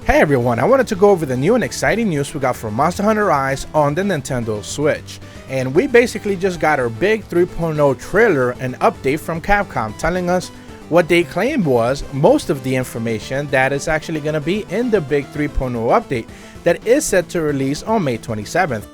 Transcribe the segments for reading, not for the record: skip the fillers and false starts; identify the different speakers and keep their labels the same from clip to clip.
Speaker 1: Hey everyone, I wanted to go over the new and exciting news we got from Monster Hunter Rise on the Nintendo Switch. And we basically just got our big 3.0 trailer and update from Capcom telling us what they claimed was most of the information that is actually going to be in the big 3.0 update that is set to release on May 27th,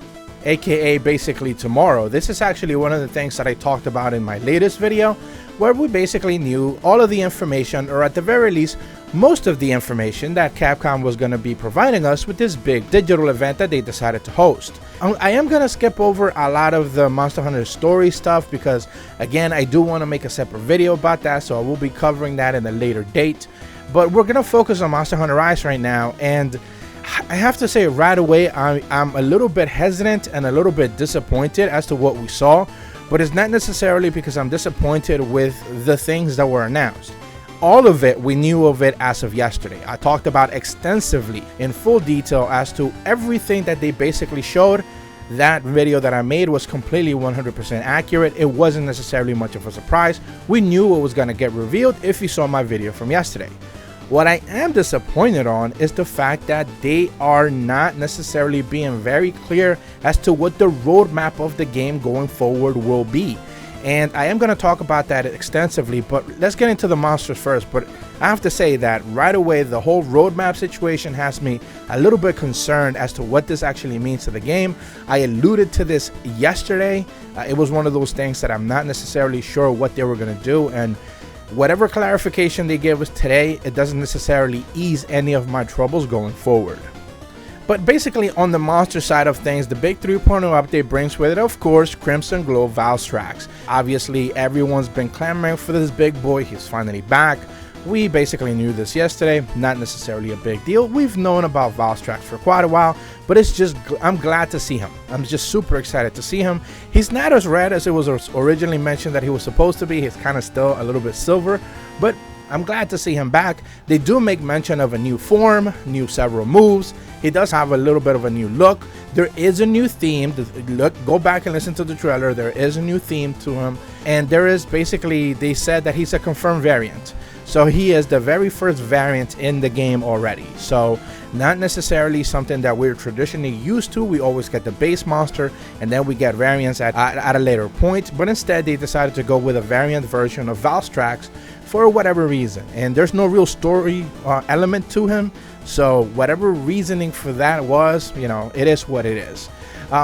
Speaker 1: aka basically tomorrow. This is actually one of the things that I talked about in my latest video, where we basically knew all of the information, or at the very least most of the information that Capcom was going to be providing us with this big digital event that they decided to host. I am going to skip over a lot of the Monster Hunter story stuff because, again, I do want to make a separate video about that, so I will be covering that in a later date. But we're going to focus on Monster Hunter Rise right now, and I have to say right away, I'm a little bit hesitant and a little bit disappointed as to what we saw, but it's not necessarily because I'm disappointed with the things that were announced. All of it, we knew of it as of yesterday. I talked about extensively in full detail as to everything that they basically showed. That video that I made was completely 100% accurate. It wasn't necessarily much of a surprise. We knew what was going to get revealed if you saw my video from yesterday. What I am disappointed on is the fact that they are not necessarily being very clear as to what the roadmap of the game going forward will be. And I am going to talk about that extensively, but let's get into the monsters first. But I have to say that right away, the whole roadmap situation has me a little bit concerned as to what this actually means to the game. I alluded to this yesterday. It was one of those things that I'm not necessarily sure what they were going to do, and whatever clarification they gave us today, it doesn't necessarily ease any of my troubles going forward. But basically, on the monster side of things, the big 3.0 update brings with it, of course, Crimson Glow VALSTRAX. Obviously, everyone's been clamoring for this big boy. He's finally back. We basically knew this yesterday, not necessarily a big deal. We've known about VALSTRAX for quite a while, but it's just, I'm glad to see him. I'm just super excited to see him. He's not as red as it was originally mentioned that he was supposed to be. He's kind of still a little bit silver, but I'm glad to see him back. They do make mention of a new form, new several moves. He does have a little bit of a new look. There is a new theme. Look, go back and listen to the trailer. There is a new theme to him. And there is basically, they said that he's a confirmed variant. So he is the very first variant in the game already. So not necessarily something that we're traditionally used to. We always get the base monster and then we get variants at a later point. But instead they decided to go with a variant version of VALSTRAX for whatever reason. And there's no real story element to him. So whatever reasoning for that was, you know, it is what it is.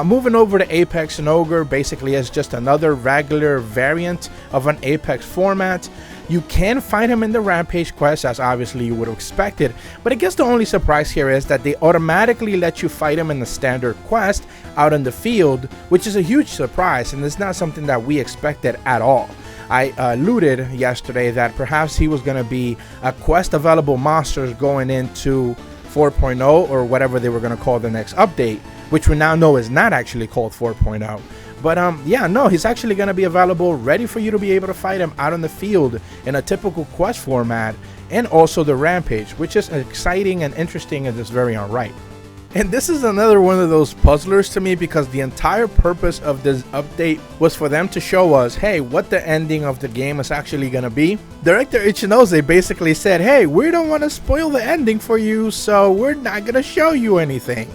Speaker 1: Moving over to Apex and Ogre, basically is just another regular variant of an Apex format. You can find him in the Rampage quest, as obviously you would have expected, but I guess the only surprise here is that they automatically let you fight him in the standard quest out in the field, which is a huge surprise, and it's not something that we expected at all. I alluded yesterday that perhaps he was going to be a quest available monsters going into 4.0 or whatever they were going to call the next update, which we now know is not actually called 4.0. But yeah, no, he's actually going to be available, ready for you to be able to fight him out in the field in a typical quest format, and also the Rampage, which is exciting and interesting and just very alright. And this is another one of those puzzlers to me, because the entire purpose of this update was for them to show us, hey, what the ending of the game is actually going to be. Director Ichinose basically said, hey, we don't want to spoil the ending for you, so we're not going to show you anything.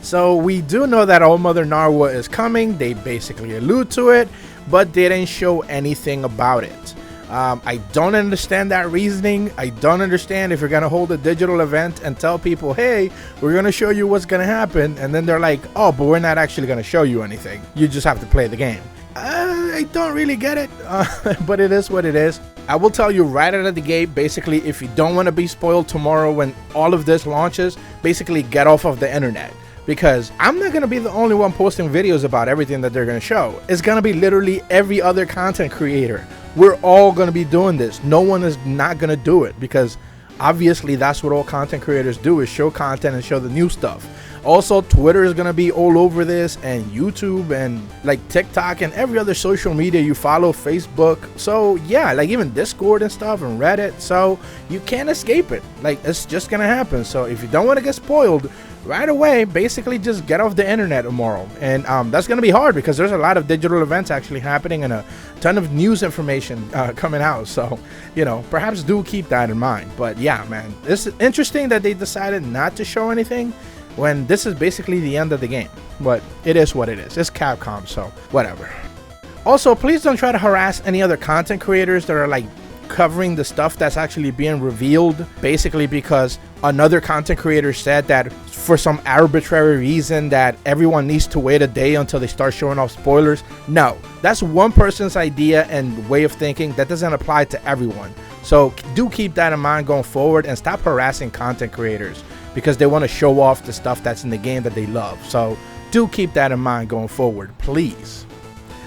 Speaker 1: So we do know that All Mother Narwa is coming. They basically allude to it, but they didn't show anything about it. I don't understand that reasoning. I don't understand if you're going to hold a digital event and tell people, hey, we're going to show you what's going to happen. And then they're like, oh, but we're not actually going to show you anything. You just have to play the game. I don't really get it, but it is what it is. I will tell you right out of the gate, basically, if you don't want to be spoiled tomorrow when all of this launches, basically get off of the internet. Because I'm not going to be the only one posting videos about everything that they're going to show. It's going to be literally every other content creator. We're all going to be doing this. No one is not going to do it, because obviously that's what all content creators do, is show content and show the new stuff. Also, Twitter is gonna be all over this, and YouTube, and like TikTok, and every other social media you follow, Facebook. So yeah, like even Discord and stuff, and Reddit. So you can't escape it. Like, it's just gonna happen. So if you don't want to get spoiled right away, basically just get off the internet tomorrow. And that's gonna be hard because there's a lot of digital events actually happening and a ton of news information coming out. So, you know, perhaps do keep that in mind. But yeah, man, it's interesting that they decided not to show anything when this is basically the end of the game. But it is what it is. It's Capcom, so whatever. Also, please don't try to harass any other content creators that are like covering the stuff that's actually being revealed, basically because another content creator said that for some arbitrary reason that everyone needs to wait a day until they start showing off spoilers. No, that's one person's idea and way of thinking. That doesn't apply to everyone. So do keep that in mind going forward, and stop harassing content creators because they want to show off the stuff that's in the game that they love. So do keep that in mind going forward, please.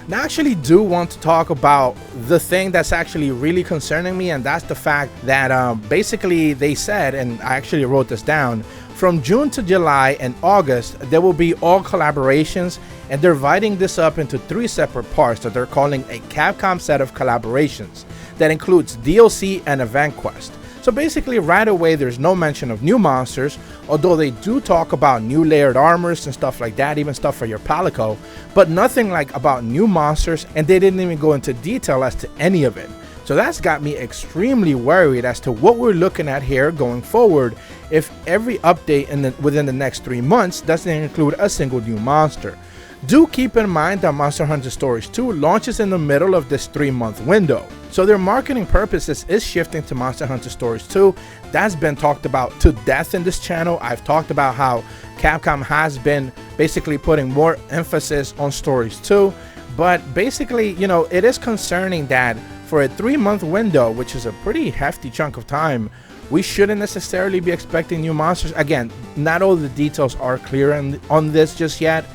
Speaker 1: Now, I actually do want to talk about the thing that's actually really concerning me, and that's the fact that basically they said, and I actually wrote this down, from June to July and August, there will be all collaborations, and they're dividing this up into 3 separate parts that they're calling a Capcom set of collaborations that includes DLC and event quest. So basically right away there's no mention of new monsters, although they do talk about new layered armors and stuff like that, even stuff for your Palico, but nothing like about new monsters, and they didn't even go into detail as to any of it. So that's got me extremely worried as to what we're looking at here going forward if every update within the next 3 months doesn't include a single new monster. Do keep in mind that Monster Hunter Stories 2 launches in the middle of this 3-month window. So their marketing purposes is shifting to Monster Hunter Stories 2. That's been talked about to death in this channel. I've talked about how Capcom has been basically putting more emphasis on Stories 2. But basically, you know, it is concerning that for a 3-month window, which is a pretty hefty chunk of time, we shouldn't necessarily be expecting new monsters. Again, not all the details are clear on this just yet,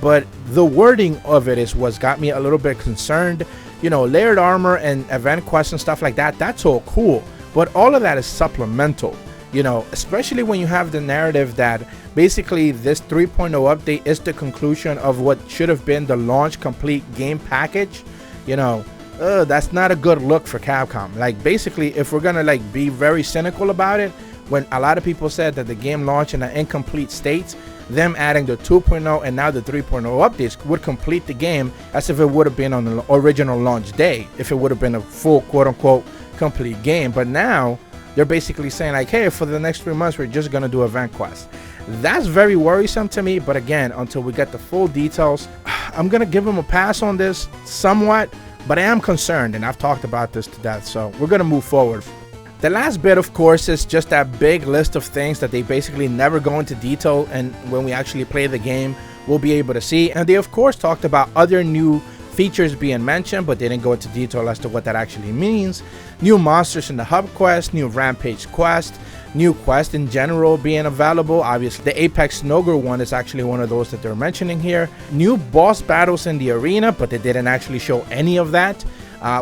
Speaker 1: but the wording of it is what's got me a little bit concerned. You know, layered armor and event quests and stuff like that, that's all cool, but all of that is supplemental, you know, especially when you have the narrative that basically this 3.0 update is the conclusion of what should have been the launch complete game package. You know, that's not a good look for Capcom. Like, basically, if we're gonna like be very cynical about it, when a lot of people said that the game launched in an incomplete state, them adding the 2.0 and now the 3.0 updates would complete the game as if it would have been on the original launch day, if it would have been a full quote-unquote complete game. But now they're basically saying like, hey, for the next 3 months we're just gonna do event quests. That's very worrisome to me, but again, until we get the full details, I'm gonna give them a pass on this somewhat, but I am concerned, and I've talked about this to death, so we're gonna move forward. The last bit, of course, is just that big list of things that they basically never go into detail, and when we actually play the game, we'll be able to see. And they, of course, talked about other new features being mentioned, but they didn't go into detail as to what that actually means. New monsters in the hub quest, new rampage quest, new quest in general being available. Obviously, the Apex Snowgirl one is actually one of those that they're mentioning here. New boss battles in the arena, but they didn't actually show any of that.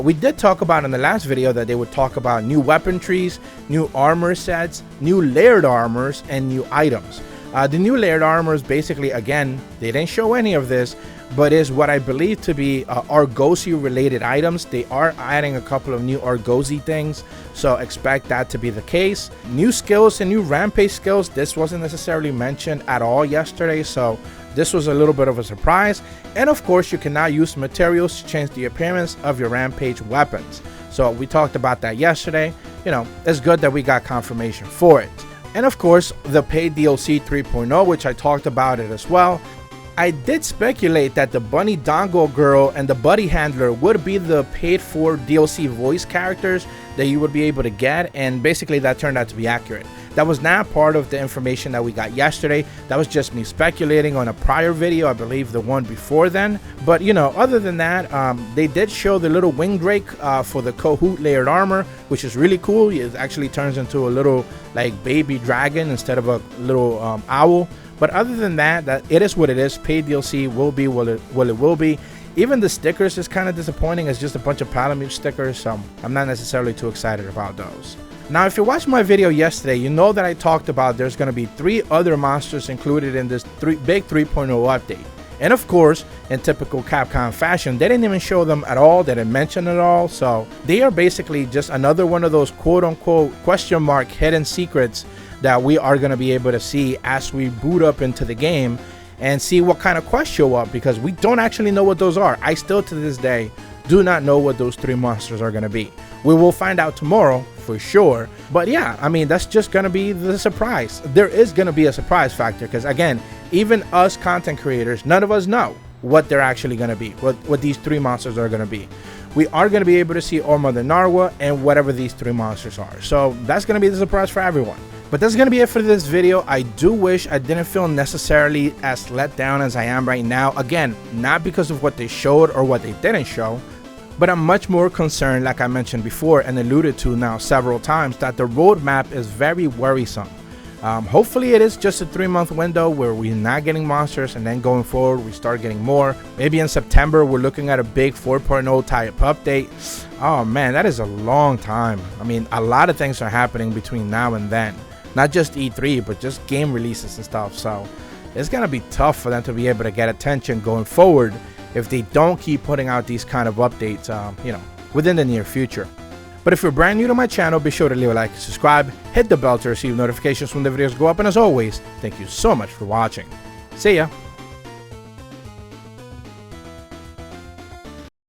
Speaker 1: We did talk about in the last video that they would talk about new weapon trees, new armor sets, new layered armors, and new items. The new layered armors, basically, again, they didn't show any of this, but is what I believe to be Argosy related items. They are adding a couple of new Argosy things, so expect that to be the case. New skills and new rampage skills. This wasn't necessarily mentioned at all yesterday, so this was a little bit of a surprise. And of course, you can now use materials to change the appearance of your rampage weapons. So we talked about that yesterday. You know, it's good that we got confirmation for it. And of course, the paid DLC 3.0, which I talked about it as well. I did speculate that the Bunny Dongo Girl and the Buddy Handler would be the paid for DLC voice characters that you would be able to get, and basically that turned out to be accurate. That was not part of the information that we got yesterday. That was just me speculating on a prior video, I believe the one before then. But you know, other than that, they did show the little wing drake for the Kahoot layered armor, which is really cool. It actually turns into a little like baby dragon instead of a little owl. But other than that, it is what it is. Paid DLC will be what it will be. Even the stickers is kind of disappointing. It's just a bunch of Palamute stickers, so I'm not necessarily too excited about those. Now, if you watched my video yesterday, you know that I talked about there's going to be 3 other monsters included in this big 3.0 update. And of course, in typical Capcom fashion, they didn't even show them at all, they didn't mention it all, so they are basically just another one of those quote-unquote question mark hidden secrets that we are going to be able to see as we boot up into the game and see what kind of quests show up, because we don't actually know what those are. I still to this day do not know what those 3 monsters are going to be. We will find out tomorrow for sure, but yeah, I mean, that's just going to be the surprise. There is going to be a surprise factor, because again, even us content creators, none of us know what they're actually going to be, what these 3 monsters are going to be. We are going to be able to see All Mother Narwa and whatever these 3 monsters are, so that's going to be the surprise for everyone. But that's going to be it for this video. I do wish I didn't feel necessarily as let down as I am right now. Again, not because of what they showed or what they didn't show, but I'm much more concerned, like I mentioned before and alluded to now several times, that the roadmap is very worrisome. Hopefully it is just a 3-month window where we're not getting monsters, and then going forward we start getting more. Maybe in September we're looking at a big 4.0 type update. Oh man, that is a long time. I mean, a lot of things are happening between now and then. Not just E3, but just game releases and stuff. So it's gonna be tough for them to be able to get attention going forward if they don't keep putting out these kind of updates, you know, within the near future. But if you're brand new to my channel, be sure to leave a like, subscribe, hit the bell to receive notifications when the videos go up, and as always, thank you so much for watching. See ya!